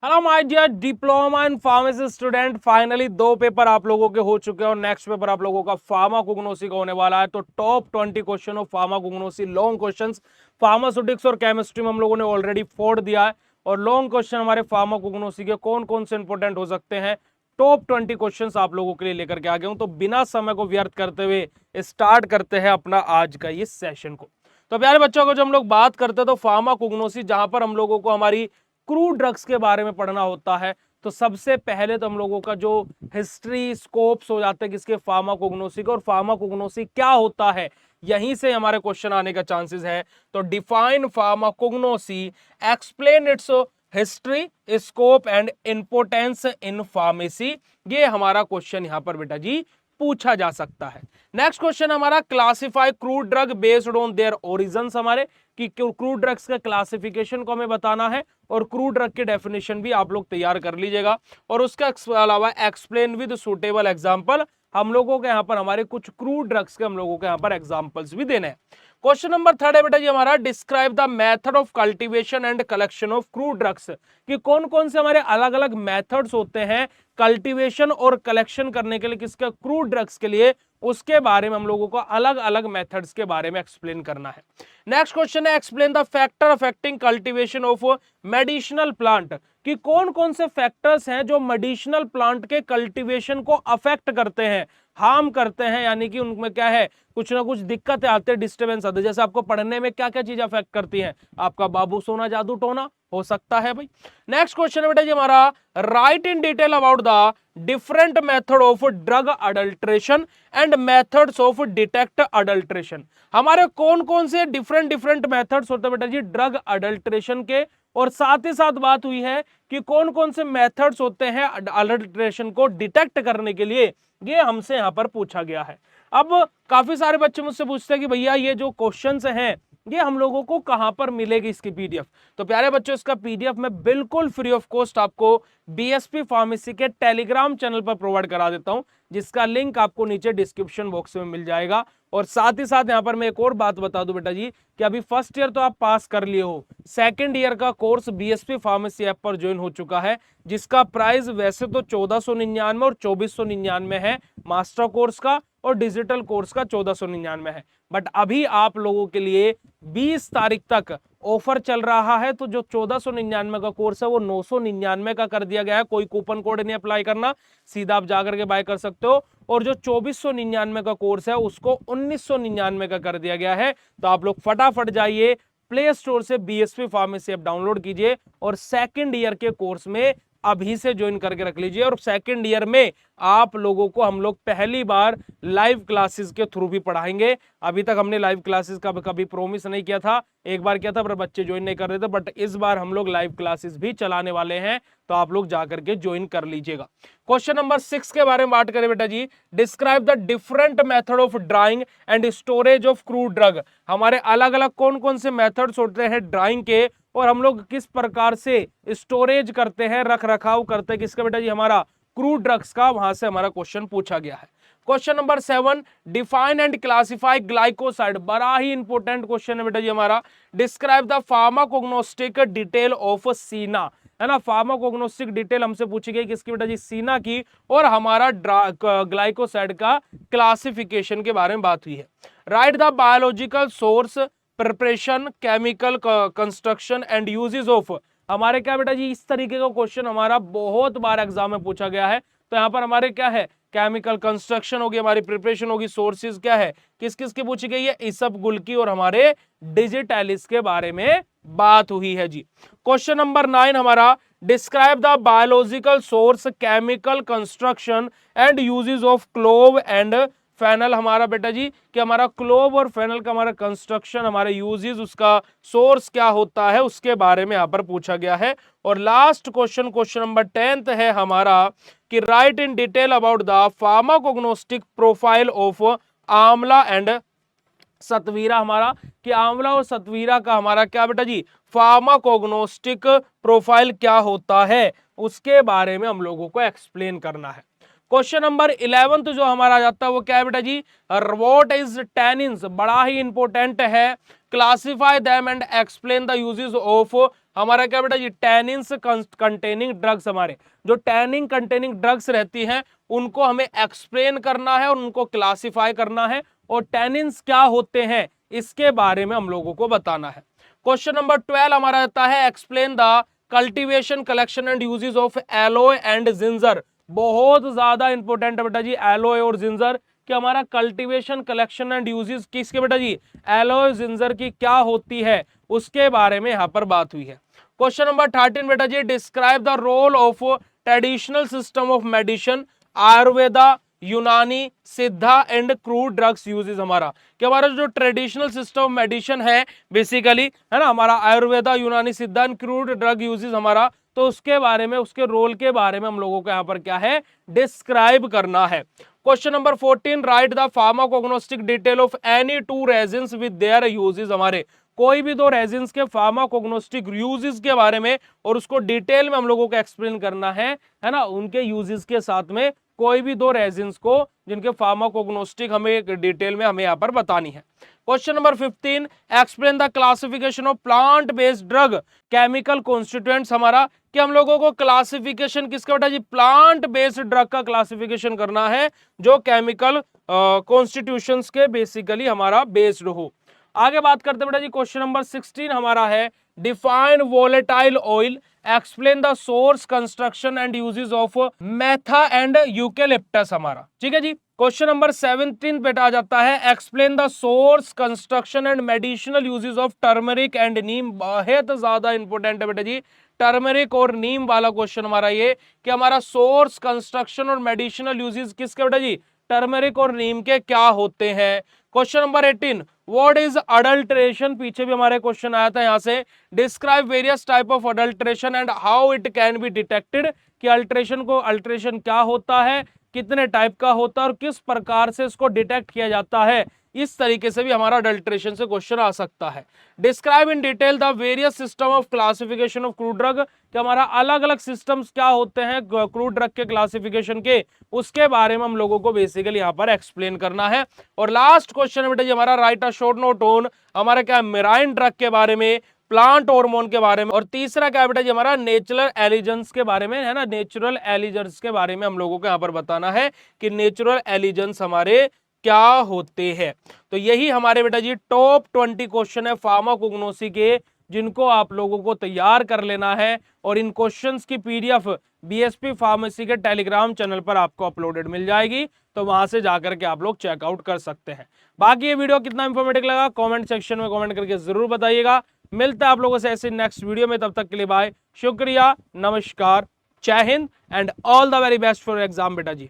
Hello my dear diploma in pharmacy student, finally 2 paper आप लोगों के हो चुके हैं और नेक्स्ट पेपर आप लोगों का फार्माकोग्नोसी का होने वाला है। तो top 20 question of pharmacognosy long questions pharmaceutics और केमिस्ट्री में हम लोगों ने ऑलरेडी फोड़ दिया है। और लॉन्ग क्वेश्चन हमारे फार्माकोग्नोसी के कौन कौन से इंपॉर्टेंट हो सकते हैं, टॉप 20 क्वेश्चन आप लोगों के लिए लेकर के आ गया हूं। तो बिना समय को व्यर्थ करते हुए स्टार्ट करते हैं अपना आज का ये सेशन को। तो प्यारे बच्चों को जब हम लोग बात करते हैं तो फार्माकोग्नोसी, जहां पर हम लोगों को हमारी क्रूड ड्रग्स के बारे में पढ़ना होता है, तो सबसे पहले तो हम लोगों का जो हिस्ट्री स्कोप्स हो जाते हैं किसके, फार्माकोग्नोसी का। और फार्माकोग्नोसी क्या होता है, यहीं से हमारे क्वेश्चन आने का चांसेस है। तो define pharmacognosy, explain it's history, scope and importance in pharmacy, ये हमारा क्वेश्चन यहां पर बेटा जी पूछा जा सकता है। नेक्स्ट क्वेश्चन हमारा, classify crude drug based on their origins, हमारे कि क्रूड ड्रग्स का क्लासिफिकेशन को हमें बताना है और क्रूड ड्रग की डेफिनेशन भी आप लोग तैयार कर लीजिएगा। और उसके अलावा एक्सप्लेन विद सुटेबल एग्जांपल, हम लोगों के यहाँ पर हमारे कुछ क्रूड ड्रग्स के हम लोगों के यहाँ पर एग्जांपल्स भी देने हैं। क्वेश्चन नंबर 3 है बेटा जी हमारा, describe the method of cultivation and collection of crude drugs, कि कौन कौन से हमारे अलग अलग मेथड्स होते हैं कल्टीवेशन और कलेक्शन करने के लिए, किसका, क्रूड ड्रग्स के लिए, उसके बारे में हम लोगों को अलग अलग मेथड्स के बारे में एक्सप्लेन करना है। नेक्स्ट क्वेश्चन है, explain the factor affecting cultivation of medicinal plant, कि कौन कौन से फैक्टर्स हैं जो मेडिसिनल प्लांट के कल्टीवेशन को अफेक्ट करते हैं, हार्म करते हैं, यानी कि उनमें क्या है, कुछ ना कुछ दिक्कतें आते हैं, डिस्टर्बेंस आते हैं। जैसे आपको पढ़ने में क्या क्या चीज अफेक्ट करती है, आपका बाबू सोना जादू टोना हो सकता है भाई। नेक्स्ट क्वेश्चन है बेटा जी हमारा, right in detail about the different method of drug adulteration and methods of detect adulteration, हमारे कौन कौन से डिफरेंट डिफरेंट मेथड्स होते हैं बेटा जी ड्रग अडल्ट्रेशन के, और साथ ही साथ बात हुई है कि कौन कौन से मेथड्स होते हैं अडल्ट्रेशन को डिटेक्ट करने के लिए, ये हमसे यहां पर पूछा गया है। अब काफी सारे बच्चे मुझसे पूछते हैं कि भैया ये जो क्वेश्चंस हैं ये हम लोगों को कहां पर मिलेगी इसकी पीडीएफ। तो प्यारे बच्चों, इसका पीडीएफ मैं बिल्कुल फ्री ऑफ कॉस्ट आपको बीएसपी फार्मेसी के टेलीग्राम चैनल पर प्रोवाइड करा देता हूं, जिसका लिंक आपको नीचे डिस्क्रिप्शन बॉक्स में मिल जाएगा। और साथ ही साथ यहां पर मैं एक और बात बता दूं बेटा जी, कि अभी फर्स्ट ईयर तो आप पास कर लिए हो, सेकंड ईयर का कोर्स बीएसपी फार्मेसी ऐप पर ज्वाइन हो चुका है, जिसका प्राइस वैसे तो 1499 और 2499 है मास्टर कोर्स का, और डिजिटल कोर्स का 1499 है। बट अभी आप लोगों के लिए 20 तारीख तक ऑफर चल रहा है, तो जो 1499 का कोर्स है वो 999 का कर दिया गया है। कोई कूपन कोड नहीं अप्लाई करना, सीधा आप जाकर के बाय कर सकते हो। और जो 2499 का कोर्स है उसको 1999 का कर दिया गया है। तो आप लोग फटाफट जाइए प्ले स्टोर से बीएसपी फार्मेसी ऐप डाउनलोड कीजिए और सेकंड ईयर के कोर्स में अभी से ज्वाइन करके रख लीजिए। और सेकंड ईयर में आप लोगों को हम लोग पहली बार लाइव क्लासेस के थ्रू भी पढ़ाएंगे। अभी तक हमने लाइव क्लासेस का कभी प्रॉमिस नहीं किया था, एक बार किया था पर बच्चे ज्वाइन नहीं कर रहे थे, बट इस बार हम लोग लाइव क्लासेस भी चलाने वाले हैं, तो आप लोग जाकर के ज्वाइन कर लीजिएगा। क्वेश्चन नंबर 6 के बारे में बात करें बेटा जी, describe the different method of drying and storage of crude drug, हमारे अलग अलग कौन कौन से मेथड्स होते हैं ड्राइंग के, और हम लोग किस प्रकार से स्टोरेज करते हैं, रख रखाव करते हैं किसका बेटा जी, हमारा क्रूड ड्रग्स का, वहां से हमारा क्वेश्चन पूछा गया है। Question number 7, define and classify glycoside, बड़ा ही इंपॉर्टेंट क्वेश्चन है बेटा जी हमारा, describe the pharmacognostic detail of सीना, है ना, फार्माकोग्नोस्टिक डिटेल हमसे पूछी गई किसकी बेटा जी, सीना की, और हमारा ग्लाइकोसाइड का क्लासिफिकेशन के बारे में बात हुई है। Right the biological source, preparation, chemical construction and uses of, हमारे क्या बेटा जी, इस तरीके का क्वेश्चन हमारा बहुत बार एग्जाम में पूछा गया है। तो यहाँ पर हमारे क्या है, केमिकल कंस्ट्रक्शन होगी, हमारी प्रिपरेशन होगी, सोर्सेज क्या है, किस किस की पूछी गई है, इसबगुल की और हमारे डिजिटैलिस के बारे में बात हुई है जी। क्वेश्चन नंबर 9 हमारा, describe the biological source, chemical construction and uses of clove and fennel, हमारा बेटा जी कि हमारा क्लोव और फेनल का हमारा कंस्ट्रक्शन, हमारे यूजेस, उसका सोर्स क्या होता है, उसके बारे में यहां पर पूछा गया है। और लास्ट क्वेश्चन, क्वेश्चन नंबर 10 है हमारा, कि right in detail about the pharmacognostic profile of amla and Shatavari, हमारा कि आंवला और सतवीरा का हमारा क्या बेटा जी, फार्माकोग्नोस्टिक प्रोफाइल क्या होता है, उसके बारे में हम लोगों को एक्सप्लेन करना है। क्वेश्चन नंबर 11 जो हमारा आ जाता है वो क्या है बेटा जी, व्हाट इज टैनिन्स, बड़ा ही इंपॉर्टेंट है, classify them and explain the uses of हमारा क्या बेटा जी, टैनिन्स कंटेनिंग ड्रग्स, हमारे जो टैनिन कंटेनिंग ड्रग्स रहती हैं उनको हमें एक्सप्लेन करना है और उनको क्लासिफाई करना है, और टैनिन्स क्या होते हैं इसके बारे में हम लोगों को बताना है। क्वेश्चन नंबर 12 हमारा रहता है explain the cultivation, collection and uses of alloy and ginger. बहुत ज्यादा इंपॉर्टेंट है बेटा जी एलोए और जिंजर कि हमारा कल्टीवेशन, कलेक्शन एंड यूजेस किसके बेटा जी, एलोए जिंजर की क्या होती है उसके बारे में यहां पर बात हुई है। क्वेश्चन नंबर 13 बेटा जी, describe the role of traditional system of medicine, Ayurveda, Unani, Siddha and crude drugs uses. हमारा कि हमारा जो ट्रेडिशनल सिस्टम ऑफ मेडिसिन है बेसिकली, है ना, हमारा Ayurveda, Unani, Siddha and crude drug uses हमारा, तो उसके बारे में, उसके रोल के बारे में हम लोगों को यहाँ पर क्या है, डिस्क्राइब करना है। Question number 14, write the pharmacognostic detail of any two resins with their uses. हमारे कोई भी दो रेजिन्स के फार्माकोग्नोस्टिक यूजेस के बारे में और उसको डिटेल में हम लोगों को एक्सप्लेन करना है ना, उनके यूजेस के साथ में कोई भी दो रेजिन्स को जिनके फार्माकोग्नोस्टिक हमें डिटेल में हमें यहाँ पर बतानी है। Question number 15, explain the classification of plant based drug chemical constituents. हमारा कि हम लोगों को क्लासिफिकेशन किसका बेटा जी, प्लांट बेस्ड ड्रग का क्लासिफिकेशन करना है जो केमिकल कॉन्स्टिट्यूशंस के बेसिकली हमारा बेस्ड हो। आगे बात करते बेटा जी, क्वेश्चन नंबर 16 हमारा है define volatile oil, explain the source, construction and uses of mentha and eucalyptus. हमारा ठीक है जी। क्वेश्चन नंबर 17 बेटा आ जाता है explain the source, construction and medicinal uses of turmeric and neem. बहुत ज्यादा इंपॉर्टेंट है बेटा जी टर्मरिक और नीम वाला क्वेश्चन हमारा ये, कि हमारा सोर्स, कंस्ट्रक्शन और मेडिसिनल यूजेस किसके बेटा जी, टर्मरिक और नीम के क्या होते हैं। Question number 18, what is adulteration, पीछे भी हमारे क्वेश्चन आया था यहां से, describe various type of adulteration and how it can be detected, कि अल्ट्रेशन क्या होता है, कितने टाइप का होता है और किस प्रकार से इसको डिटेक्ट किया जाता है। इस तरीके से भी हमारा अडल्ट्रेशन से क्वेश्चन आ सकता है। Describe in detail the various system of classification of crude drug, कि हमारा अलग अलग सिस्टम्स क्या होते हैं क्रूड ड्रग के क्लासिफिकेशन के, उसके बारे में हम लोगों को बेसिकली यहाँ पर एक्सप्लेन करना है। और लास्ट क्वेश्चन है बेटा जी हमारा right a short note on, हमारा क्या मेराइन ड्रग के बारे में, प्लांट हार्मोन के बारे में, और तीसरा क्या बेटा जी हमारा नेचुरल एलिजेंस के बारे में, है ना, नेचुरल एलिजेंस के बारे में हम लोगों को यहाँ पर बताना है कि नेचुरल एलिजेंस हमारे क्या होते हैं। तो यही हमारे बेटा जी टॉप 20 क्वेश्चन है फार्माकोग्नोसी के, जिनको आप लोगों को तैयार कर लेना है, और इन क्वेश्चंस की पीडीएफ बीएसपी फार्मेसी के टेलीग्राम चैनल पर आपको अपलोडेड मिल जाएगी, तो वहां से जाकर के आप लोग चेकआउट कर सकते हैं। बाकी ये वीडियो कितना इंफॉर्मेटिव लगा कमेंट सेक्शन में कमेंट करके जरूर बताइएगा। मिलता है आप लोगों से ऐसे नेक्स्ट वीडियो में, तब तक के लिए बाय, शुक्रिया, नमस्कार, जय Hind and all the very best for exam बेटा जी।